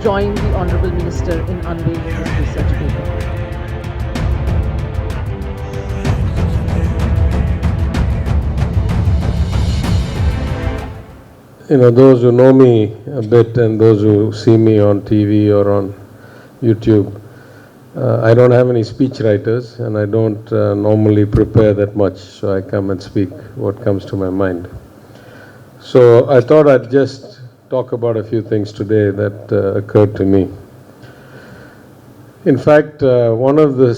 join the Honourable Minister in unveiling this research paper. Those who know me a bit and those who see me on TV or on YouTube, I don't have any speech writers and I don't normally prepare that much, so I come and speak what comes to my mind. So I thought I'd just talk about a few things today that occurred to me. In fact, one of the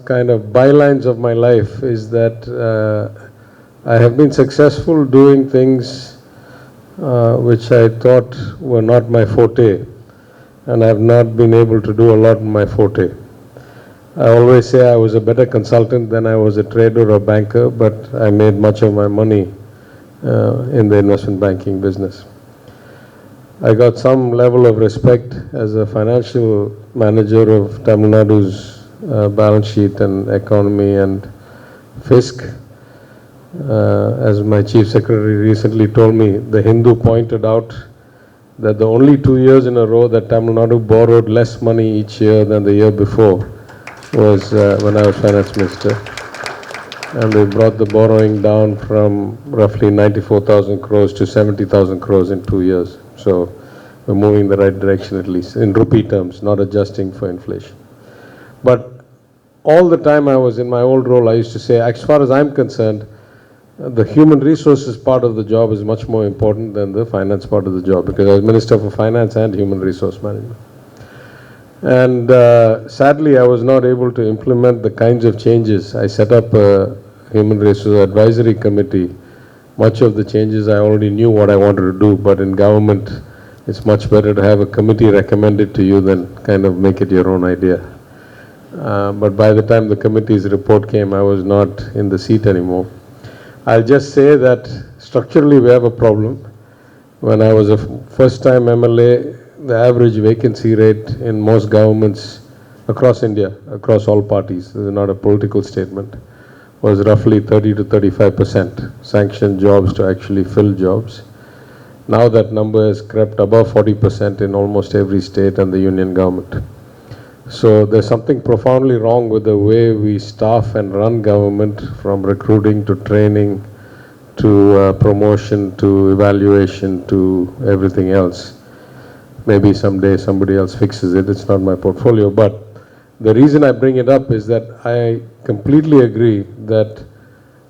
kind of bylines of my life is that I have been successful doing things which I thought were not my forte, and I have not been able to do a lot in my forte. I always say I was a better consultant than I was a trader or banker, but I made much of my money in the investment banking business. I got some level of respect as a financial manager of Tamil Nadu's balance sheet and economy and fisc. As my chief secretary recently told me, the Hindu pointed out that the only 2 years in a row that Tamil Nadu borrowed less money each year than the year before was when I was finance minister. And they brought the borrowing down from roughly 94,000 crores to 70,000 crores in 2 years. So we're moving in the right direction, at least in rupee terms, not adjusting for inflation. But all the time I was in my old role, I used to say, as far as I'm concerned, the human resources part of the job is much more important than the finance part of the job, because I was Minister for Finance and Human Resource Management. And sadly, I was not able to implement the kinds of changes. I set up a Human Resource Advisory Committee. Much of the changes I already knew what I wanted to do, but in government, it's much better to have a committee recommend it to you than kind of make it your own idea. But by the time the committee's report came, I was not in the seat anymore. I'll just say that structurally we have a problem. When I was a first-time MLA, the average vacancy rate in most governments across India, across all parties, this is not a political statement, was roughly 30 to 35% sanctioned jobs to actually fill jobs. Now that number has crept above 40% in almost every state and the union government. So there's something profoundly wrong with the way we staff and run government, from recruiting to training to promotion to evaluation to everything else. Maybe someday somebody else fixes it, it's not my portfolio. But the reason I bring it up is that I completely agree that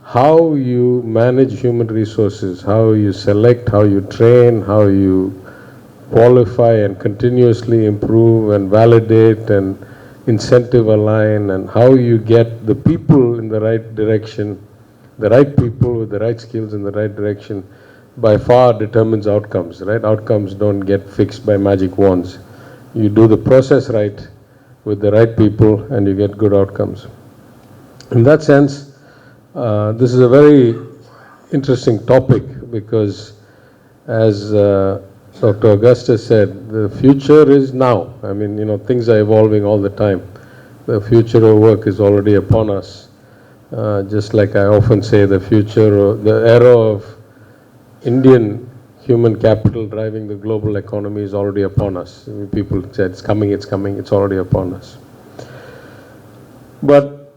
how you manage human resources, how you select, how you train, how you qualify and continuously improve and validate and incentive align, and how you get the people in the right direction, the right people with the right skills in the right direction, by far determines outcomes, right? Outcomes don't get fixed by magic wands. You do the process right with the right people and you get good outcomes. In that sense, this is a very interesting topic, because as Dr. Augustus said, the future is now. I mean, things are evolving all the time. The future of work is already upon us. Just like I often say, the era of Indian human capital driving the global economy is already upon us. People say it's coming, it's already upon us. But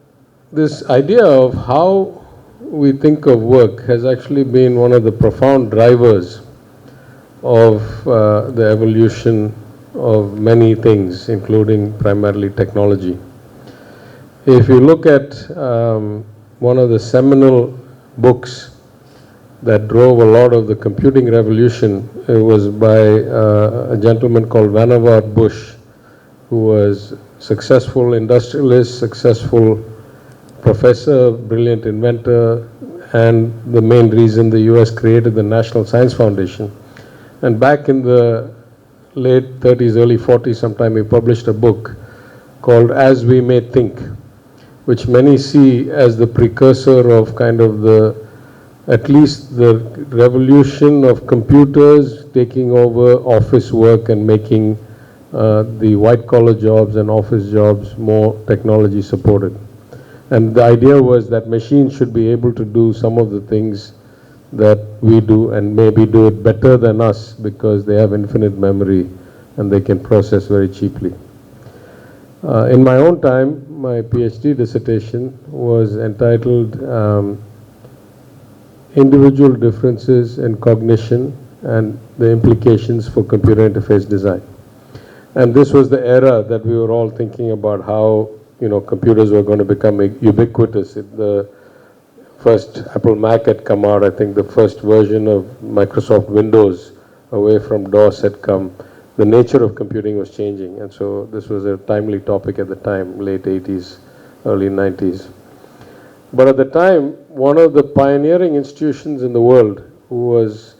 this idea of how we think of work has actually been one of the profound drivers of the evolution of many things, including primarily technology. If you look at one of the seminal books that drove a lot of the computing revolution, it was by a gentleman called Vannevar Bush, who was successful industrialist, successful professor, brilliant inventor, and the main reason the US created the National Science Foundation. And back in the late 30s, early 40s sometime, he published a book called As We May Think, which many see as the precursor of kind of at least the revolution of computers taking over office work and making the white-collar jobs and office jobs more technology supported. And the idea was that machines should be able to do some of the things that we do, and maybe do it better than us, because they have infinite memory and they can process very cheaply. In my own time, my PhD dissertation was entitled Individual Differences in Cognition and the Implications for Computer Interface Design. And this was the era that we were all thinking about how, computers were going to become ubiquitous. The first Apple Mac had come out. I think the first version of Microsoft Windows away from DOS had come. The nature of computing was changing. And so this was a timely topic at the time, late 80s, early 90s. But at the time, one of the pioneering institutions in the world who was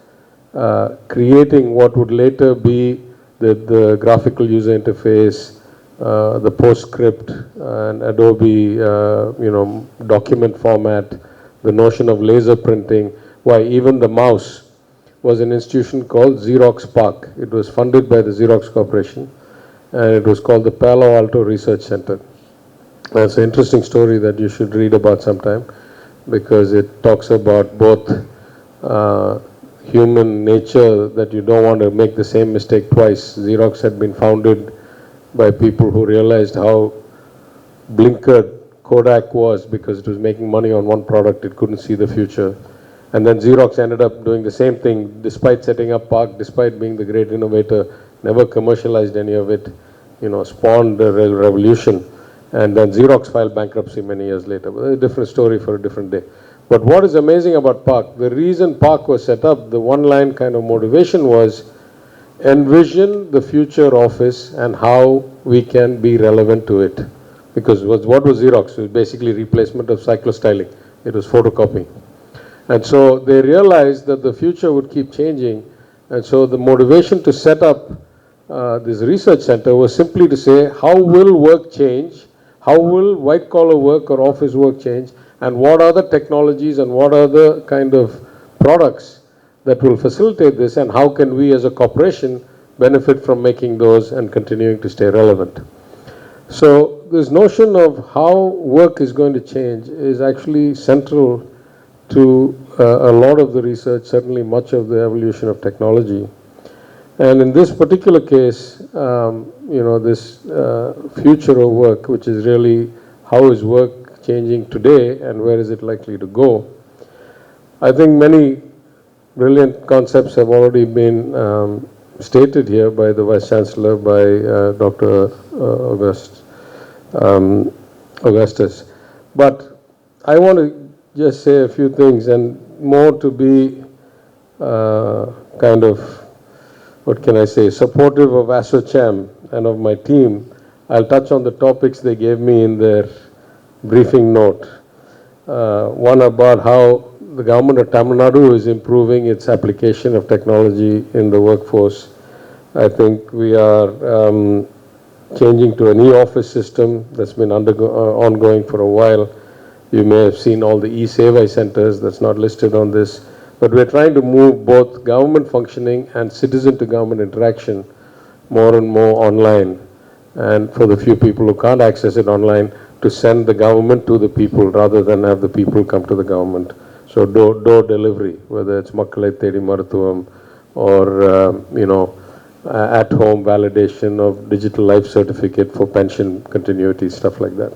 creating what would later be the graphical user interface, the PostScript and Adobe, document format, the notion of laser printing, why even the mouse was an institution called Xerox PARC. It was funded by the Xerox Corporation, and it was called the Palo Alto Research Center. That's an interesting story that you should read about sometime, because it talks about both human nature, that you don't want to make the same mistake twice. Xerox had been founded by people who realized how blinkered Kodak was because it was making money on one product, it couldn't see the future. And then Xerox ended up doing the same thing, despite setting up PARC, despite being the great innovator, never commercialized any of it, spawned a revolution. And then Xerox filed bankruptcy many years later. But a different story for a different day. But what is amazing about PARC, the reason PARC was set up, the one-line kind of motivation was envision the future office and how we can be relevant to it. Because what was Xerox? It was basically replacement of cyclostyling. It was photocopying. And so they realized that the future would keep changing. And so the motivation to set up this research center was simply to say, how will work change? How will white-collar work or office work change? And what are the technologies and what are the kind of products that will facilitate this? And how can we as a corporation benefit from making those and continuing to stay relevant? So this notion of how work is going to change is actually central to a lot of the research, certainly much of the evolution of technology. And in this particular case, this future of work, which is really how is work changing today and where is it likely to go, I think many brilliant concepts have already been stated here by the Vice Chancellor, by Dr. Augustus. But I want to just say a few things, and more to be kind of, what can I say, supportive of 𝗙𝗵 and of my team. I'll touch on the topics they gave me in their briefing note. One about how the government of Tamil Nadu is improving its application of technology in the workforce. I think we are changing to an e-office system that's been ongoing for a while. You may have seen all the 𝗙𝗵 centers, that's not listed on this. But we're trying to move both government functioning and citizen-to-government interaction more and more online. And for the few people who can't access it online, to send the government to the people rather than have the people come to the government. So door delivery, whether it's 𝗙𝗵𝗶𝗹 or, at-home validation of digital life certificate for pension continuity, stuff like that.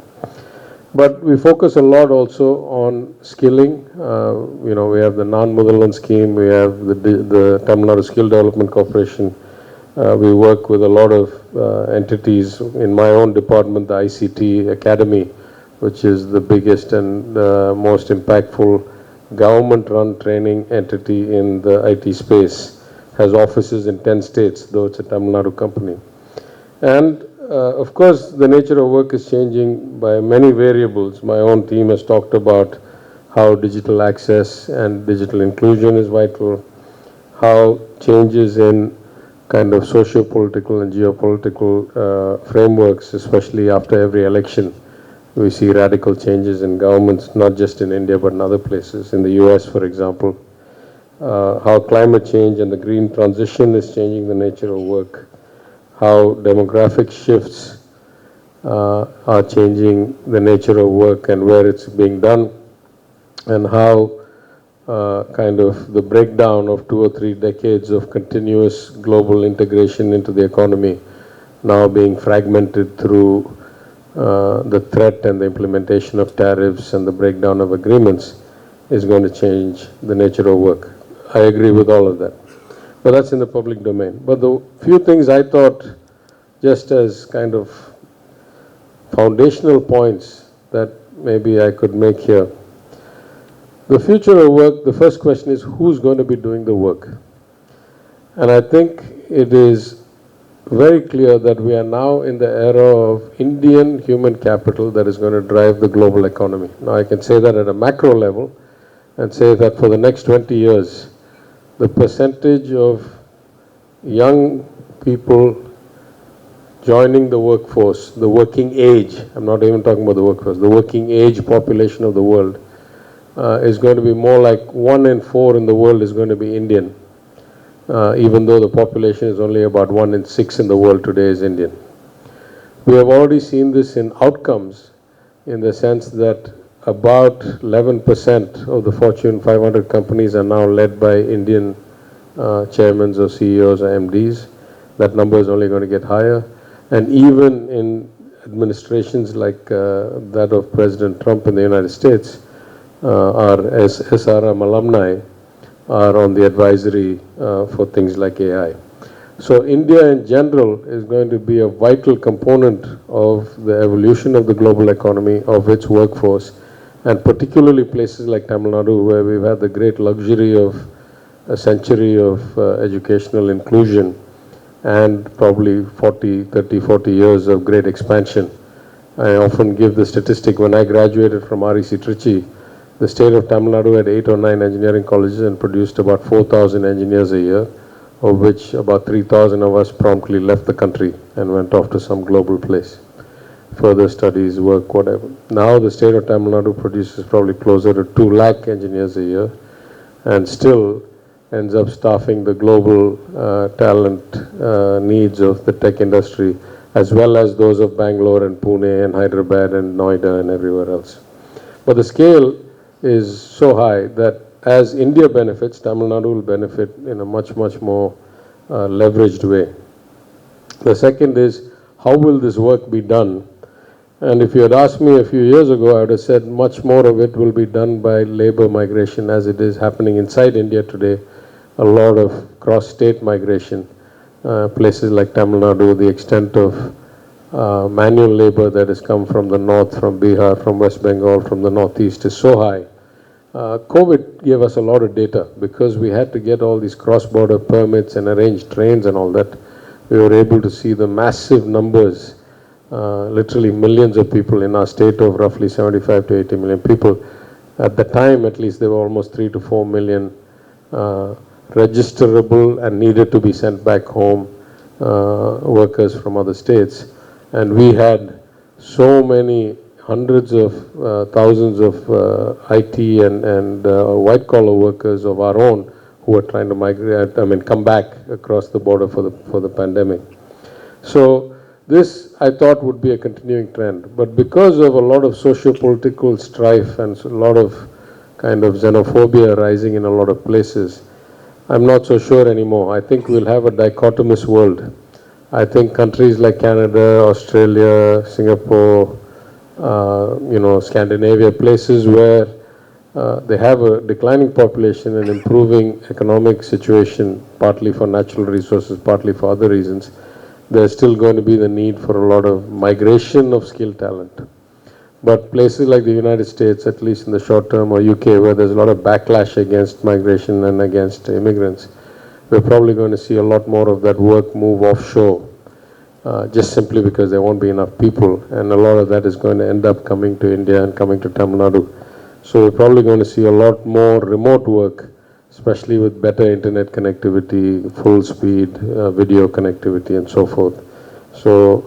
But we focus a lot also on skilling. We have the Non-Mudhalan scheme, we have the Tamil Nadu Skill Development Corporation. We work with a lot of entities. In my own department, the ICT Academy, which is the biggest and most impactful government-run training entity in the IT space, has offices in 10 states, though it's a Tamil Nadu company. And of course, the nature of work is changing by many variables. My own team has talked about how digital access and digital inclusion is vital, how changes in kind of socio-political and geopolitical frameworks, especially after every election. We see radical changes in governments, not just in India, but in other places. In the US, for example, how climate change and the green transition is changing the nature of work, how demographic shifts are changing the nature of work and where it's being done, and how kind of the breakdown of 2 or 3 decades of continuous global integration into the economy now being fragmented through the threat and the implementation of tariffs and the breakdown of agreements is going to change the nature of work. I agree with all of that. But that's in the public domain. But the few things I thought, just as kind of foundational points that maybe I could make here. The future of work, the first question is who's going to be doing the work? And I think it is very clear that we are now in the era of Indian human capital that is going to drive the global economy. Now I can say that at a macro level and say that for the next 20 years, the percentage of young people joining the workforce, the working age, I'm not even talking about the workforce, the working age population of the world is going to be more like 1 in 4 in the world is going to be Indian, even though the population is only about 1 in 6 in the world today is Indian. We have already seen this in outcomes in the sense that about 11% of the Fortune 500 companies are now led by Indian chairmen or CEOs or MDs. That number is only going to get higher. And even in administrations like that of President Trump in the United States, our SRM alumni are on the advisory for things like AI. So India in general is going to be a vital component of the evolution of the global economy, of its workforce, and particularly places like Tamil Nadu, where we've had the great luxury of a century of educational inclusion and probably 30, 40 years of great expansion. I often give the statistic, when I graduated from 𝗙𝗵𝗔𝗱, the state of Tamil Nadu had 8 or 9 engineering colleges and produced about 4,000 engineers a year, of which about 3,000 of us promptly left the country and went off to some global place. Further studies, work, whatever. Now the state of Tamil Nadu produces probably closer to 2 lakh engineers a year and still ends up staffing the global talent needs of the tech industry, as well as those of Bangalore and Pune and Hyderabad and Noida and everywhere else. But the scale is so high that as India benefits, Tamil Nadu will benefit in a much, much more leveraged way. The second is, how will this work be done? And if you had asked me a few years ago, I would have said much more of it will be done by labor migration, as it is happening inside India today. A lot of cross-state migration. Places like Tamil Nadu, the extent of manual labor that has come from the north, from Bihar, from West Bengal, from the northeast is so high. COVID gave us a lot of data because we had to get all these cross-border permits and arrange trains and all that. We were able to see the massive numbers, literally millions of people in our state of roughly 75 to 80 million people. At the time, at least, there were almost 3 to 4 million registerable and needed to be sent back home workers from other states. And we had so many hundreds of thousands of IT and white-collar workers of our own who were trying to migrate, come back across the border for the pandemic. So this, I thought, would be a continuing trend. But because of a lot of socio-political strife and a lot of kind of xenophobia rising in a lot of places, I'm not so sure anymore. I think we'll have a dichotomous world. I think countries like Canada, Australia, Singapore, Scandinavia, places where they have a declining population and improving economic situation, partly for natural resources, partly for other reasons, there's still going to be the need for a lot of migration of skilled talent. But places like the United States, at least in the short term, or UK, where there's a lot of backlash against migration and against immigrants, we're probably going to see a lot more of that work move offshore, just simply because there won't be enough people. And a lot of that is going to end up coming to India and coming to Tamil Nadu. So we're probably going to see a lot more remote work, especially with better internet connectivity, full speed video connectivity and so forth. So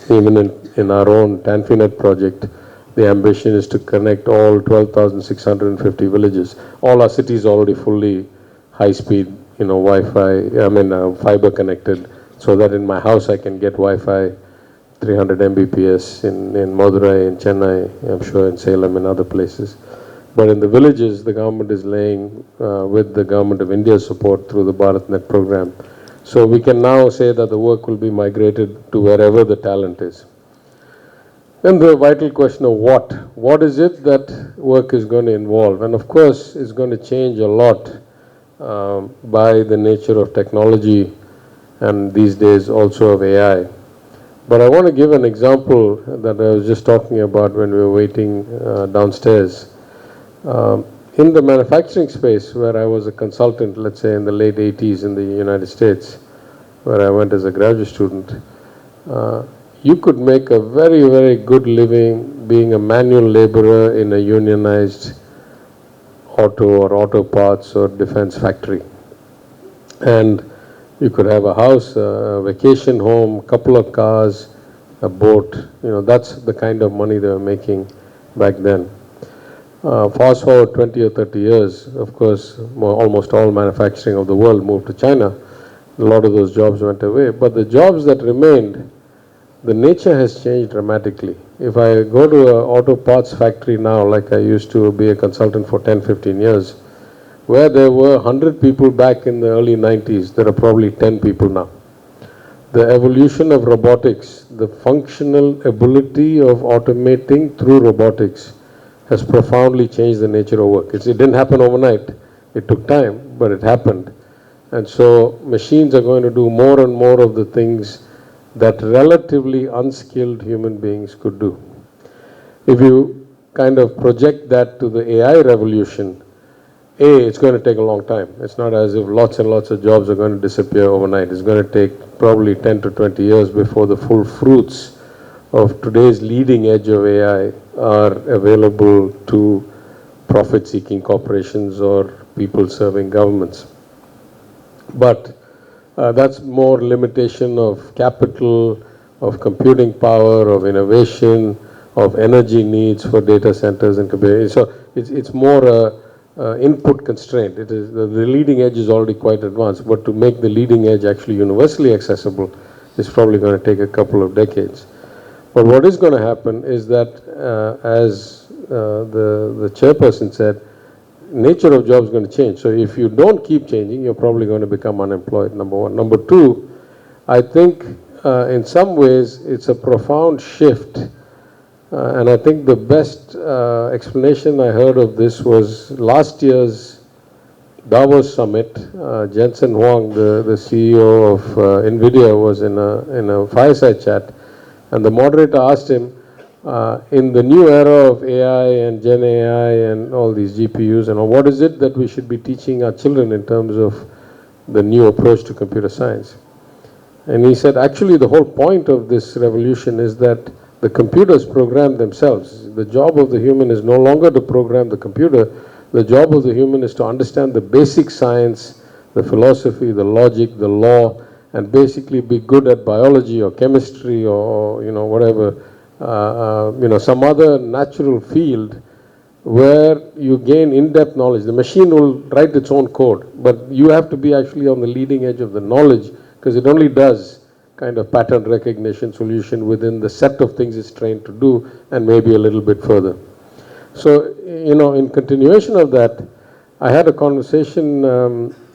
even in our own TANFINET project, the ambition is to connect all 12,650 villages. All our cities are already fully high-speed, Wi-Fi, fiber connected, so that in my house I can get Wi-Fi 300 Mbps in Madurai, in Chennai, I'm sure in Salem and other places. But in the villages, the government is laying with the government of India's support through the BharatNet program. So we can now say that the work will be migrated to wherever the talent is. Then the vital question of what? What is it that work is going to involve? And of course, it's going to change a lot by the nature of technology and these days also of AI. But I want to give an example that I was just talking about when we were waiting downstairs. In the manufacturing space, where I was a consultant, let's say in the late 80s in the United States, where I went as a graduate student, you could make a very, very good living being a manual laborer in a unionized auto or auto parts or defense factory. And you could have a house, a vacation home, a couple of cars, a boat. You know, that's the kind of money they were making back then. Fast forward 20 or 30 years, of course, almost all manufacturing of the world moved to China. A lot of those jobs went away. But the jobs that remained, the nature has changed dramatically. If I go to an auto parts factory now, like I used to be a consultant for 10, 15 years, where there were 100 people back in the early 90s, there are probably 10 people now. The evolution of robotics, the functional ability of automating through robotics has profoundly changed the nature of work. It didn't happen overnight. It took time, but it happened. And so machines are going to do more and more of the things that relatively unskilled human beings could do. If you kind of project that to the AI revolution, it's going to take a long time. It's not as if lots and lots of jobs are going to disappear overnight. It's going to take probably 10 to 20 years before the full fruits of today's leading edge of AI are available to profit-seeking corporations or people serving governments. But that's more limitation of capital, of computing power, of innovation, of energy needs for data centers and computing. So it's more input constraint. It is the leading edge is already quite advanced, but to make the leading edge actually universally accessible is probably going to take a couple of decades. But what is going to happen is that, as the chairperson said, nature of jobs is going to change. So if you don't keep changing, you're probably going to become unemployed, number one. Number two, I think in some ways it's a profound shift. And I think the best explanation I heard of this was last year's Davos summit. Jensen Huang, the CEO of NVIDIA, was in a fireside chat. And the moderator asked him, in the new era of AI and Gen AI and all these GPUs, and what is it that we should be teaching our children in terms of the new approach to computer science? And he said, actually, the whole point of this revolution is that the computers program themselves. The job of the human is no longer to program the computer. The job of the human is to understand the basic science, the philosophy, the logic, the law, and basically be good at biology or chemistry or whatever, some other natural field where you gain in-depth knowledge. The machine will write its own code, but you have to be actually on the leading edge of the knowledge, because it only does kind of pattern recognition solution within the set of things it's trained to do, and maybe a little bit further. So, in continuation of that, I had a conversation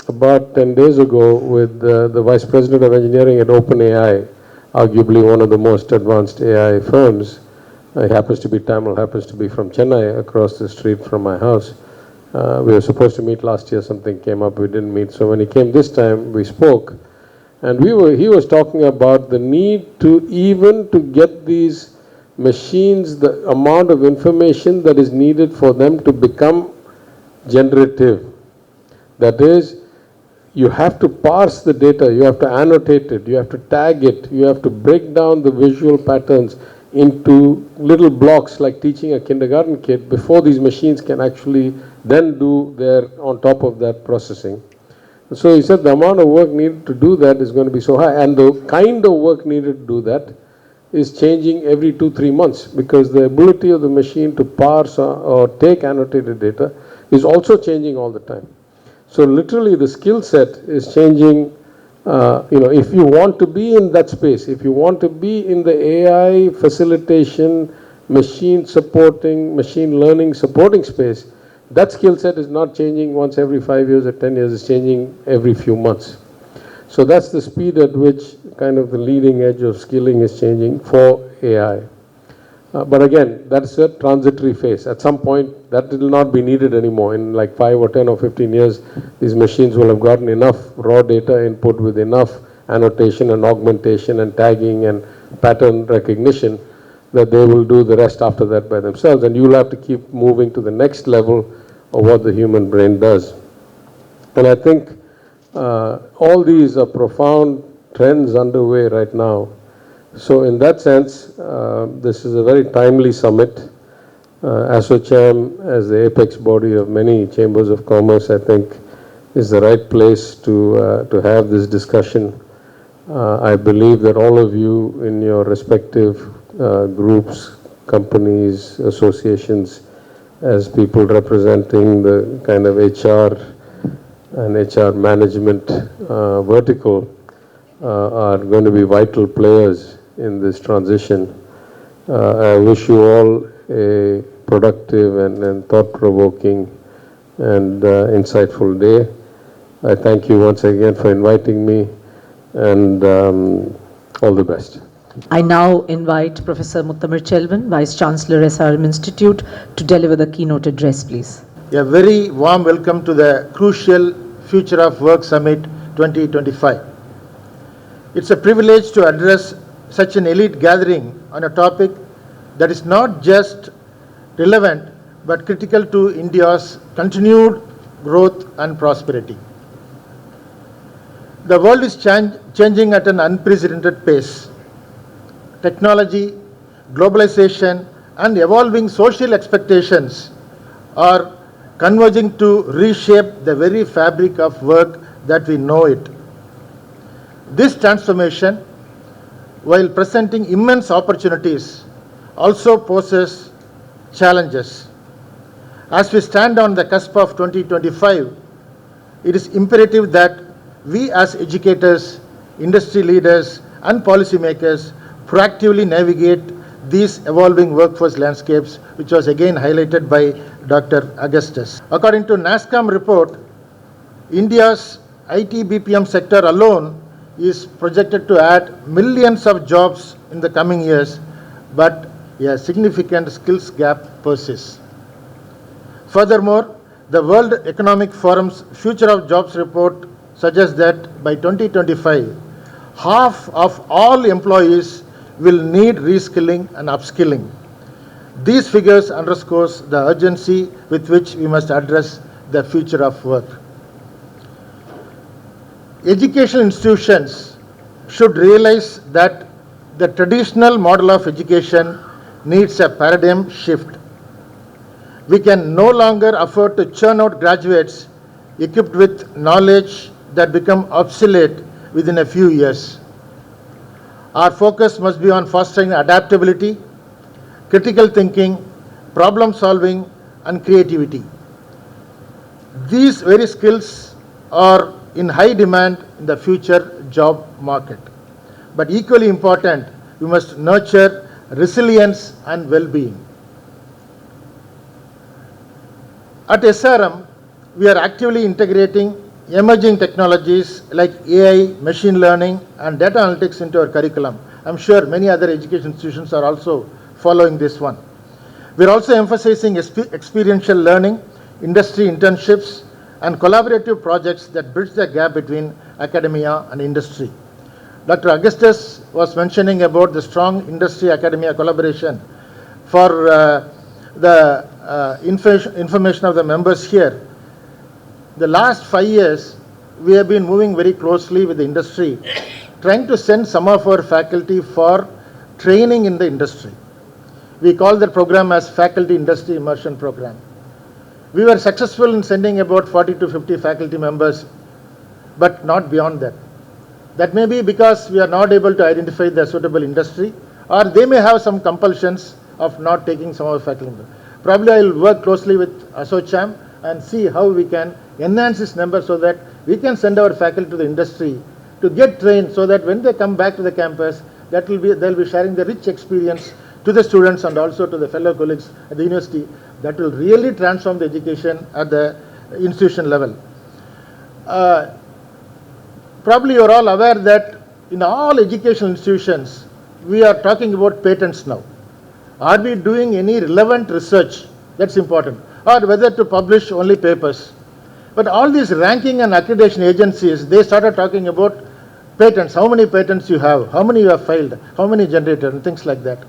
about 10 days ago with the Vice President of Engineering at OpenAI, arguably one of the most advanced AI firms. He happens to be Tamil, happens to be from Chennai, across the street from my house. We were supposed to meet last year, something came up, we didn't meet. So when he came this time, we spoke. And he was talking about the need to get these machines, the amount of information that is needed for them to become generative. That is, you have to parse the data, you have to annotate it, you have to tag it, you have to break down the visual patterns into little blocks, like teaching a kindergarten kid, before these machines can actually then do on top of that processing. So he said the amount of work needed to do that is going to be so high, and the kind of work needed to do that is changing every 2-3 months, because the ability of the machine to parse or take annotated data is also changing all the time. So literally the skill set is changing. If you want to be in that space, if you want to be in the AI facilitation, machine supporting, machine learning supporting space, that skill set is not changing once every 5 years or 10 years, it's changing every few months. So that's the speed at which kind of the leading edge of skilling is changing for AI. But again, that's a transitory phase. At some point, that will not be needed anymore. In like 5 or 10 or 15 years, these machines will have gotten enough raw data input with enough annotation and augmentation and tagging and pattern recognition that they will do the rest after that by themselves. And you'll have to keep moving to the next level of what the human brain does. And I think all these are profound trends underway right now. So in that sense, this is a very timely summit. ASSOCHAM, as the apex body of many chambers of commerce, I think is the right place to have this discussion. I believe that all of you in your respective groups, companies, associations, as people representing the kind of HR and HR management vertical are going to be vital players in this transition. I wish you all a productive and thought-provoking and insightful day. I thank you once again for inviting me, and all the best. I now invite Professor 𝗙𝗵 𝗪𝗀, Vice Chancellor, SRM Institute, to deliver the keynote address, please. A very warm welcome to the crucial Future of Work Summit 2025. It's a privilege to address such an elite gathering on a topic that is not just relevant but critical to India's continued growth and prosperity. The world is changing at an unprecedented pace. Technology, globalization, and evolving social expectations are converging to reshape the very fabric of work that we know it. This transformation, while presenting immense opportunities, also poses challenges. As we stand on the cusp of 2025, it is imperative that we as educators, industry leaders, and policymakers proactively navigate these evolving workforce landscapes, which was again highlighted by Dr. Augustus. According to NASSCOM report, India's IT BPM sector alone is projected to add millions of jobs in the coming years, but a significant skills gap persists. Furthermore, the World Economic Forum's Future of Jobs report suggests that by 2025, half of all employees will need reskilling and upskilling. These figures underscores the urgency with which we must address the future of work. Educational institutions should realize that the traditional model of education needs a paradigm shift. We can no longer afford to churn out graduates equipped with knowledge that become obsolete within a few years. Our focus must be on fostering adaptability, critical thinking, problem solving, and creativity. These very skills are in high demand in the future job market. But equally important, we must nurture resilience and well-being. At SRM, we are actively integrating emerging technologies like AI, machine learning, and data analytics into our curriculum. I'm sure many other education institutions are also following this one. We're also emphasizing experiential learning, industry internships, and collaborative projects that bridge the gap between academia and industry. Dr. Augustus was mentioning about the strong industry-academia collaboration. For the information of the members here, the last 5 years, we have been moving very closely with the industry, trying to send some of our faculty for training in the industry. We call the program as Faculty Industry Immersion Program. We were successful in sending about 40 to 50 faculty members, but not beyond that. That may be because we are not able to identify the suitable industry, or they may have some compulsions of not taking some of the faculty members. Probably I will work closely with ASSOCHAM and see how we can enhance this number so that we can send our faculty to the industry to get trained, so that when they come back to the campus, they'll be sharing the rich experience to the students and also to the fellow colleagues at the university, that will really transform the education at the institution level. Probably you are all aware that in all educational institutions, we are talking about patents now. Are we doing any relevant research? That's important. Or whether to publish only papers. But all these ranking and accreditation agencies, they started talking about patents, how many patents you have, how many you have filed, how many generated, and things like that.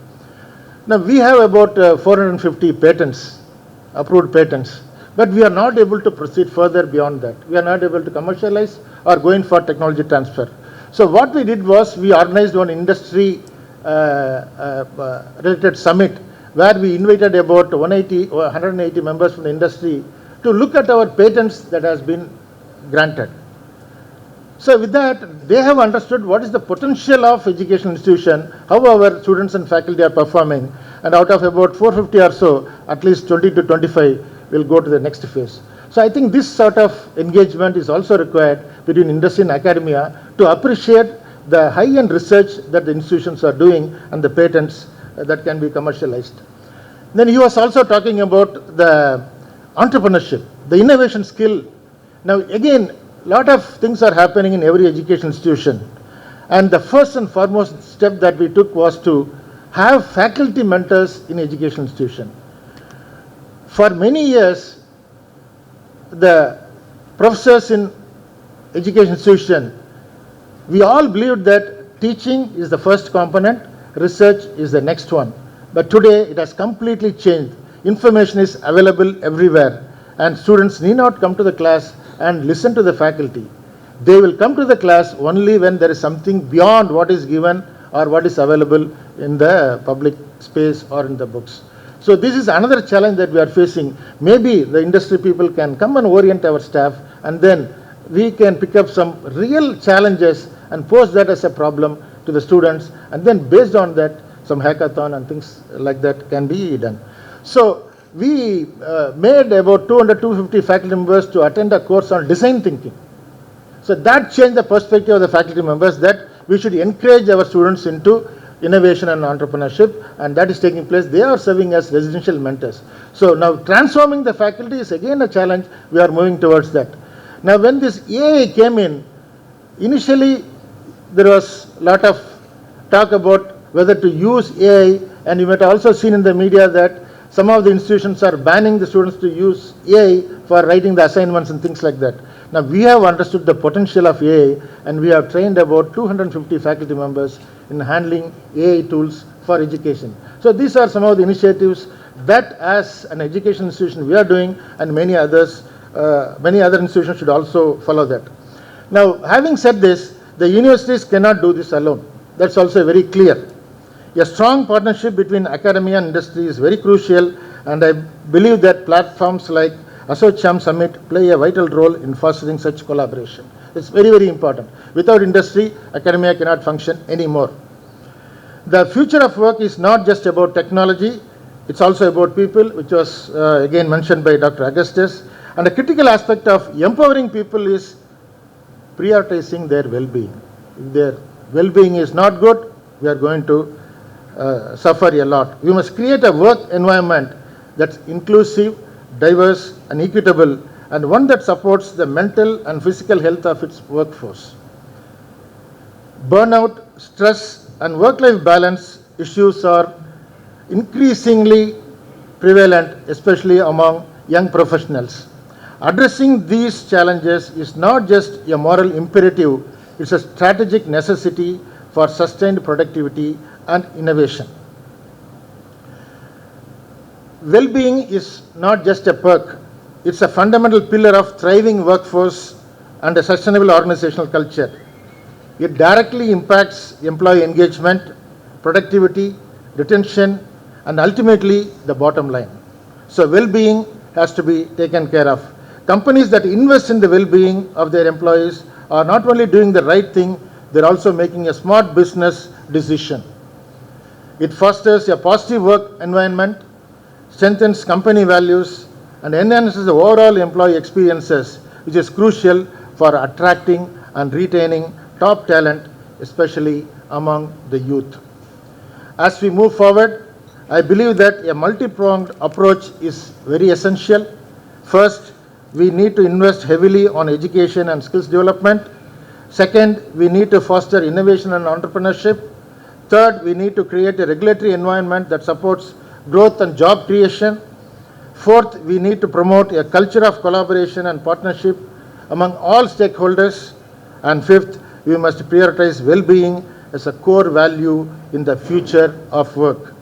Now we have about 450 patents, approved patents, but we are not able to proceed further beyond that. We are not able to commercialize or going for technology transfer. So what we did was we organized one industry related summit where we invited about 180 members from the industry to look at our patents that has been granted. So with that, they have understood what is the potential of educational institution, how our students and faculty are performing, and out of about 450 or so, at least 20 to 25 will go to the next phase. So I think this sort of engagement is also required between industry and academia to appreciate the high-end research that the institutions are doing and the patents that can be commercialized. Then he was also talking about the entrepreneurship, the innovation skill. Now again, a lot of things are happening in every education institution, and the first and foremost step that we took was to have faculty mentors in education institution. For many years, the professors in education institution, we all believed that teaching is the first component, research is the next one. But today it has completely changed. Information is available everywhere, and students need not come to the class and listen to the faculty. They will come to the class only when there is something beyond what is given or what is available in the public space or in the books. So this is another challenge that we are facing. Maybe the industry people can come and orient our staff, and then we can pick up some real challenges and pose that as a problem to the students, and then based on that, some hackathon and things like that can be done. So we made about 250 faculty members to attend a course on design thinking. So that changed the perspective of the faculty members that we should encourage our students into innovation and entrepreneurship, and that is taking place. They are serving as residential mentors. So now transforming the faculty is again a challenge. We are moving towards that. Now when this AI came in, initially there was a lot of talk about whether to use AI, and you might have also seen in the media that some of the institutions are banning the students to use AI for writing the assignments and things like that. Now we have understood the potential of AI, and we have trained about 250 faculty members in handling AI tools for education. So these are some of the initiatives that as an education institution we are doing, and many other institutions should also follow that. Now having said this, the universities cannot do this alone. That's also very clear. A strong partnership between academia and industry is very crucial, and I believe that platforms like ASSOCHAM Summit play a vital role in fostering such collaboration. It's very, very important. Without industry, academia cannot function anymore. The future of work is not just about technology, it's also about people, which was again mentioned by Dr. Augustus. And a critical aspect of empowering people is prioritizing their well-being. If their well-being is not good, we are going to suffer a lot. We must create a work environment that's inclusive, diverse, and equitable, and one that supports the mental and physical health of its workforce. Burnout, stress, and work-life balance issues are increasingly prevalent, especially among young professionals. Addressing these challenges is not just a moral imperative, it's a strategic necessity for sustained productivity and innovation. Well-being is not just a perk, it's a fundamental pillar of thriving workforce and a sustainable organizational culture. It directly impacts employee engagement, productivity, retention, and ultimately the bottom line. So well-being has to be taken care of. Companies that invest in the well-being of their employees are not only doing the right thing, they're also making a smart business decision. It fosters a positive work environment, strengthens company values, and enhances the overall employee experiences, which is crucial for attracting and retaining top talent, especially among the youth. As we move forward, I believe that a multi-pronged approach is very essential. First, we need to invest heavily on education and skills development. Second, we need to foster innovation and entrepreneurship. Third, we need to create a regulatory environment that supports growth and job creation. Fourth, we need to promote a culture of collaboration and partnership among all stakeholders. And fifth, we must prioritize well-being as a core value in the future of work.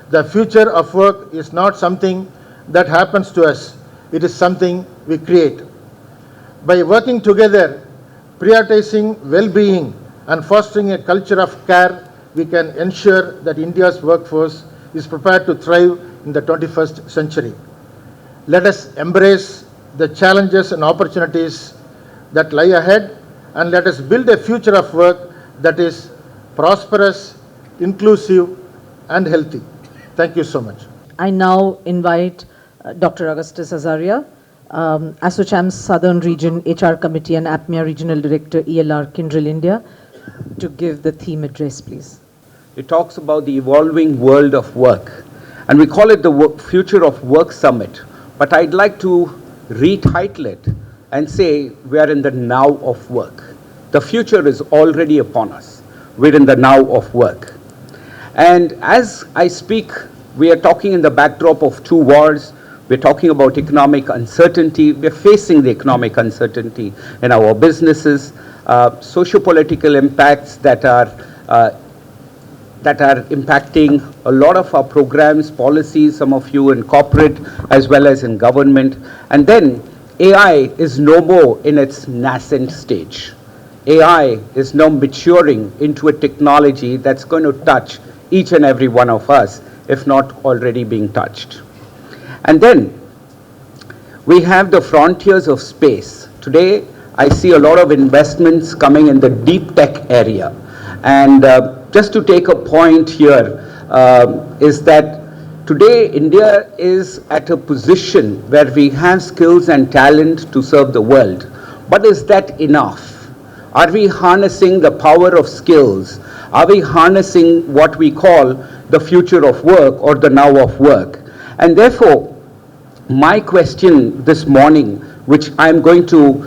The future of work is not something that happens to us. It is something we create. By working together, prioritizing well-being and fostering a culture of care, we can ensure that India's workforce is prepared to thrive in the 21st century. Let us embrace the challenges and opportunities that lie ahead, and let us build a future of work that is prosperous, inclusive, and healthy. Thank you so much. I now invite Dr. Augustus Azaria, ASSOCHAM's Southern Region HR Committee and APMEA Regional Director, ELR, Kyndryl India, to give the theme address, please. It talks about the evolving world of work, and we call it the Future of Work Summit. But I'd like to retitle it and say we are in the now of work. The future is already upon us. We're in the now of work. And as I speak, we are talking in the backdrop of two wars. We're talking about economic uncertainty. We're facing the economic uncertainty in our businesses, socio-political impacts that are impacting a lot of our programs, policies, some of you in corporate as well as in government. And then AI is no more in its nascent stage. AI is now maturing into a technology that's going to touch each and every one of us, if not already being touched. And then we have the frontiers of space. Today, I see a lot of investments coming in the deep tech area. And just to take a point here is that today India is at a position where we have skills and talent to serve the world. But is that enough? Are we harnessing the power of skills? Are we harnessing what we call the future of work or the now of work? And therefore, my question this morning, which I'm going to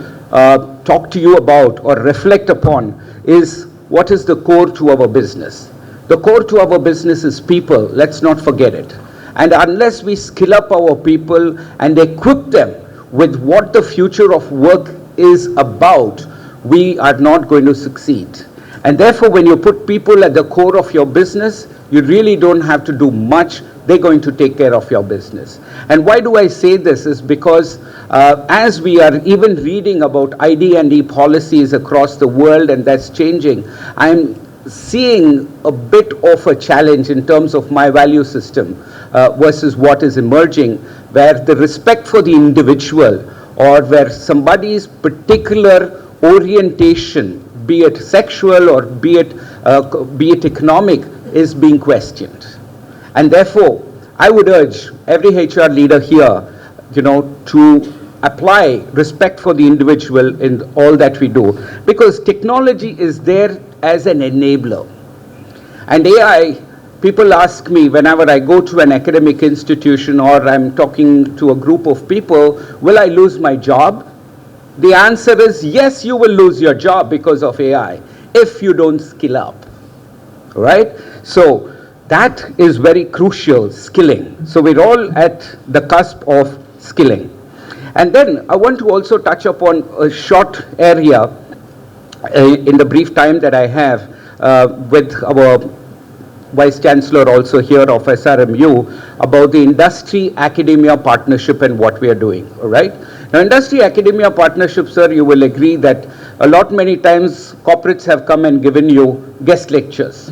talk to you about or reflect upon, is what is the core to our business? The core to our business is people. Let's not forget it. And unless we skill up our people and equip them with what the future of work is about, we are not going to succeed. And therefore, when you put people at the core of your business, you really don't have to do much. They're going to take care of your business. And why do I say this is because as we are even reading about ID&E policies across the world, and that's changing, I'm seeing a bit of a challenge in terms of my value system versus what is emerging, where the respect for the individual or where somebody's particular orientation, be it sexual or be it economic, is being questioned. And therefore, I would urge every HR leader here, to apply respect for the individual in all that we do, because technology is there as an enabler. And AI, people ask me whenever I go to an academic institution or I'm talking to a group of people, will I lose my job? The answer is yes, you will lose your job because of AI if you don't skill up, right? So that is very crucial, skilling. So we're all at the cusp of skilling. And then I want to also touch upon a short area in the brief time that I have with our Vice Chancellor also here of SRMU about the industry-academia partnership and what we are doing, all right? Now, industry-academia partnership, sir, you will agree that many times corporates have come and given you guest lectures.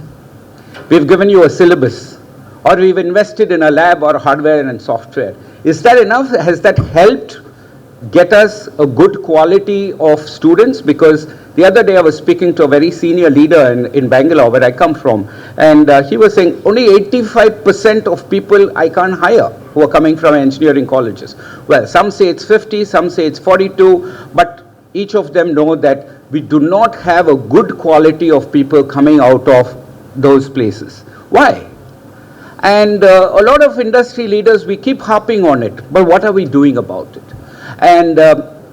We've given you a syllabus, or we've invested in a lab or hardware and software. Is that enough? Has that helped get us a good quality of students? Because the other day I was speaking to a very senior leader in Bangalore, where I come from, and he was saying only 85% of people I can't hire who are coming from engineering colleges. Well, some say it's 50, some say it's 42, but each of them know that we do not have a good quality of people coming out of those places. Why? And a lot of industry leaders, we keep harping on it, but what are we doing about it? And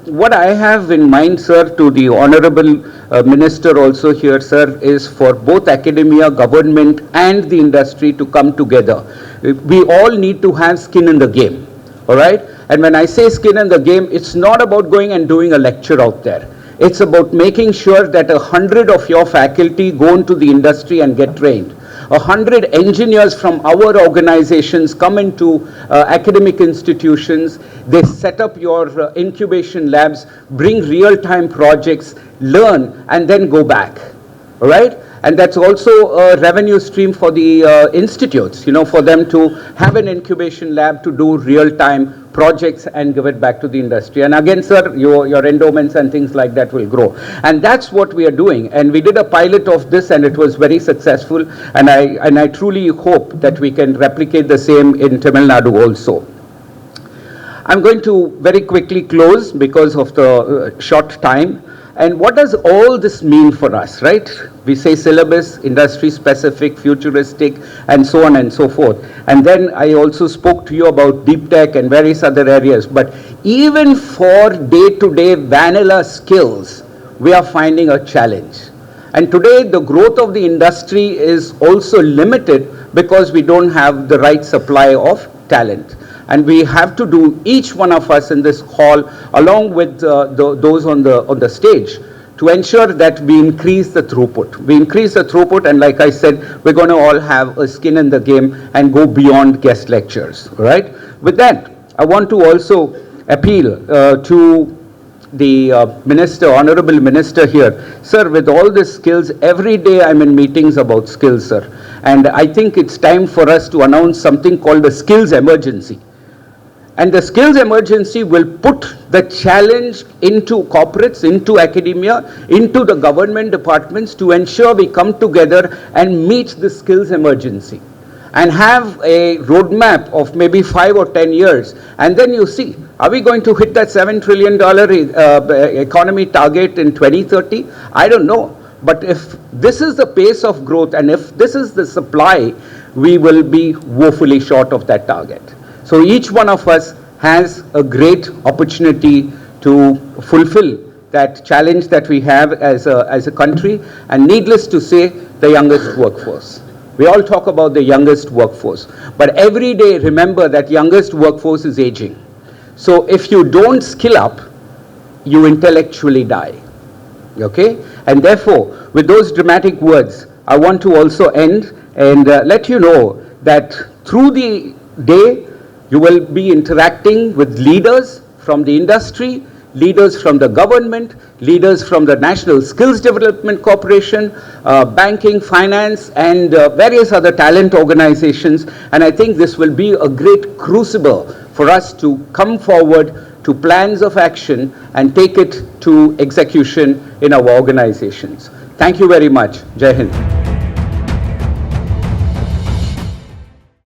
what I have in mind, sir, to the Honorable Minister also here, sir, is for both academia, government and the industry to come together. We all need to have skin in the game, all right? And when I say skin in the game, it's not about going and doing a lecture out there. It's about making sure that 100 of your faculty go into the industry and get trained. 100 engineers from our organizations come into academic institutions. They set up your incubation labs, bring real-time projects, learn, and then go back, all right? And that's also a revenue stream for the institutes, you know, for them to have an incubation lab to do real-time projects and give it back to the industry. And again, sir, your endowments and things like that will grow. And that's what we are doing. And we did a pilot of this and it was very successful. And I truly hope that we can replicate the same in Tamil Nadu also. I'm going to very quickly close because of the short time. And what does all this mean for us, right? We say syllabus, industry specific, futuristic, and so on and so forth. And then I also spoke to you about deep tech and various other areas. But even for day-to-day vanilla skills, we are finding a challenge. And today, the growth of the industry is also limited because we don't have the right supply of talent. And we have to do, each one of us in this hall, along with those on the stage, to ensure that we increase the throughput. We increase the throughput, and like I said, we're going to all have a skin in the game and go beyond guest lectures, right? With that, I want to also appeal to the Minister, Honorable Minister here. Sir, with all these skills, every day I'm in meetings about skills, sir. And I think it's time for us to announce something called the skills emergency. And the skills emergency will put the challenge into corporates, into academia, into the government departments to ensure we come together and meet the skills emergency and have a roadmap of maybe 5 or 10 years. And then you see, are we going to hit that $7 trillion economy target in 2030? I don't know. But if this is the pace of growth and if this is the supply, we will be woefully short of that target. So each one of us has a great opportunity to fulfill that challenge that we have as a country, and needless to say, the youngest workforce. We all talk about the youngest workforce, but every day remember that youngest workforce is aging. So if you don't skill up, you intellectually die, okay? And therefore, with those dramatic words, I want to also end and let you know that through the day, you will be interacting with leaders from the industry, leaders from the government, leaders from the National Skills Development Corporation, banking, finance, and various other talent organizations. And I think this will be a great crucible for us to come forward to plans of action and take it to execution in our organizations. Thank you very much. Jai Hind.